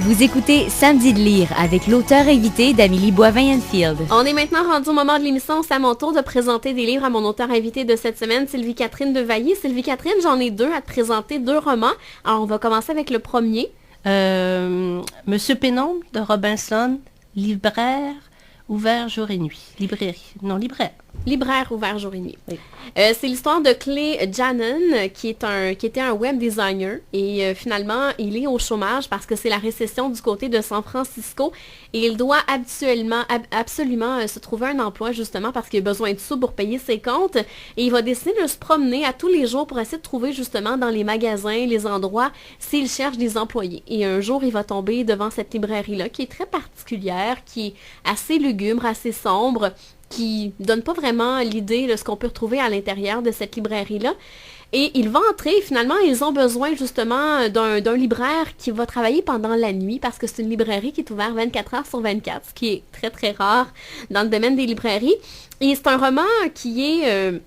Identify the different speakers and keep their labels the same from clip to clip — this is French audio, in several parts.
Speaker 1: Vous écoutez Samedi de lire avec l'auteur invité d'Amélie Boivin-Enfield.
Speaker 2: On est maintenant rendu au moment de l'émission. C'est à mon tour de présenter des livres à mon auteur invité de cette semaine, Sylvie-Catherine Devailly. Sylvie-Catherine, j'en ai deux à te présenter, deux romans. Alors, on va commencer avec le premier.
Speaker 3: Monsieur Pénombre de Robinson, libraire, ouvert jour et nuit. Librairie. Non, libraire.
Speaker 2: Libraire ouvert jour et nuit.
Speaker 3: Oui.
Speaker 2: C'est l'histoire de Clay Jannon, qui était un web designer. Et finalement, il est au chômage parce que c'est la récession du côté de San Francisco. Et il doit absolument se trouver un emploi, justement, parce qu'il a besoin de sous pour payer ses comptes. Et il va décider de se promener à tous les jours pour essayer de trouver, justement, dans les magasins, les endroits, s'il cherche des employés. Et un jour, il va tomber devant cette librairie-là, qui est très particulière, qui est assez lugubre, assez sombre, qui donne pas vraiment l'idée de ce qu'on peut retrouver à l'intérieur de cette librairie-là. Et il va entrer, finalement, ils ont besoin justement d'un libraire qui va travailler pendant la nuit parce que c'est une librairie qui est ouverte 24 heures sur 24, ce qui est très très rare dans le domaine des librairies. Et c'est un roman qui est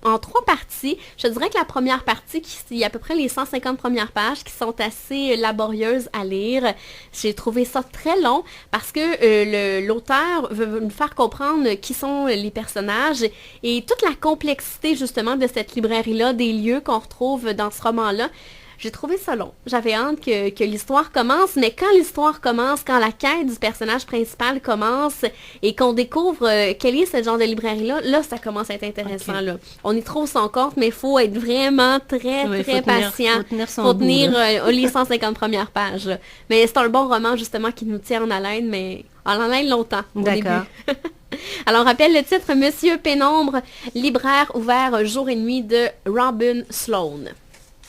Speaker 2: en 3 parties. Je dirais que la première partie, il y a à peu près les 150 premières pages qui sont assez laborieuses à lire. J'ai trouvé ça très long parce que l'auteur veut nous faire comprendre qui sont les personnages et toute la complexité justement de cette librairie-là, des lieux qu'on retrouve dans ce roman-là. J'ai trouvé ça long. J'avais hâte que l'histoire commence, mais quand l'histoire commence, quand la quête du personnage principal commence et qu'on découvre quel est ce genre de librairie-là, là, ça commence à être intéressant. Okay. Là. On y trouve son compte, mais il faut être vraiment très patient pour tenir les 150 premières pages. Mais c'est un bon roman, justement, qui nous tient en haleine, mais en haleine longtemps au début. Alors, on rappelle le titre, Monsieur Pénombre, libraire ouvert jour et nuit de Robin Sloan.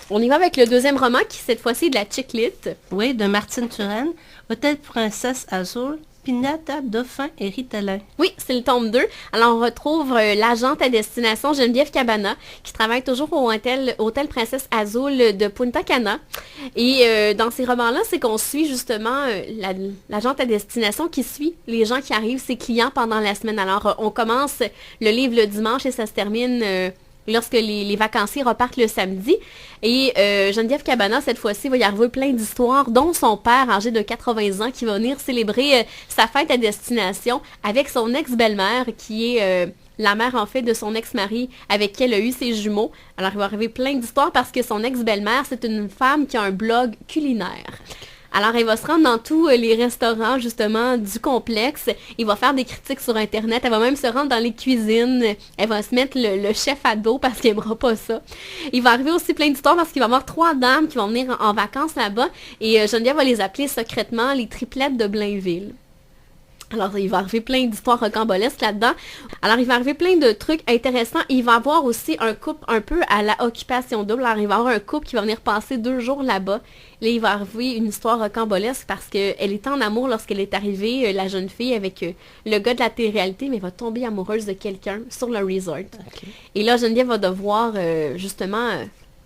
Speaker 2: On y va avec le deuxième roman qui, cette fois-ci, est de la chick lit.
Speaker 3: Oui, de Martine Turenne. Hôtel Princesse Azul, Pinata, Dauphin et Ritalin.
Speaker 2: Oui, c'est le tome 2. Alors, on retrouve l'agente à destination Geneviève Cabana, qui travaille toujours au Hôtel Princesse Azul de Punta Cana. Et dans ces romans-là, c'est qu'on suit justement l'agente à destination qui suit les gens qui arrivent, ses clients pendant la semaine. Alors, on commence le livre le dimanche et ça se termine lorsque les vacanciers repartent le samedi. Et Geneviève Cabana, cette fois-ci, va y arriver plein d'histoires, dont son père, âgé de 80 ans, qui va venir célébrer sa fête à destination avec son ex-belle-mère, qui est la mère, en fait, de son ex-mari, avec qui elle a eu ses jumeaux. Alors, il va arriver plein d'histoires parce que son ex-belle-mère, c'est une femme qui a un blog culinaire. Alors, elle va se rendre dans tous les restaurants, justement, du complexe. Il va faire des critiques sur Internet. Elle va même se rendre dans les cuisines. Elle va se mettre le chef à dos parce qu'elle n'aimera pas ça. Il va arriver aussi plein d'histoires parce qu'il va y avoir 3 dames qui vont venir en vacances là-bas. Et Geneviève va les appeler secrètement les triplettes de Blainville. Alors, il va arriver plein d'histoires rocambolesques là-dedans. Alors, il va arriver plein de trucs intéressants. Il va y avoir aussi un couple un peu à la Occupation Double. Alors, il va y avoir un couple qui va venir passer 2 jours là-bas. Là, il va arriver une histoire rocambolesque parce qu'elle était en amour lorsqu'elle est arrivée, la jeune fille, avec le gars de la télé-réalité, mais elle va tomber amoureuse de quelqu'un sur le resort. Okay. Et là, Geneviève va devoir, justement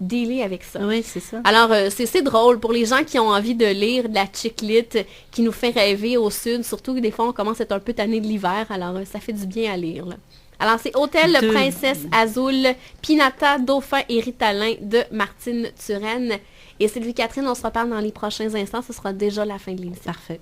Speaker 2: dealer avec ça.
Speaker 3: Oui, c'est ça.
Speaker 2: Alors, c'est drôle pour les gens qui ont envie de lire de la chick lit qui nous fait rêver au sud, surtout que des fois, on commence à être un peu tanné de l'hiver, alors ça fait du bien à lire, là. Alors, c'est Hôtel Princesse Azul, Pinata, Dauphin et Ritalin de Martine Turenne. Et Sylvie-Catherine, on se reparle dans les prochains instants, ce sera déjà la fin de l'émission.
Speaker 3: Parfait.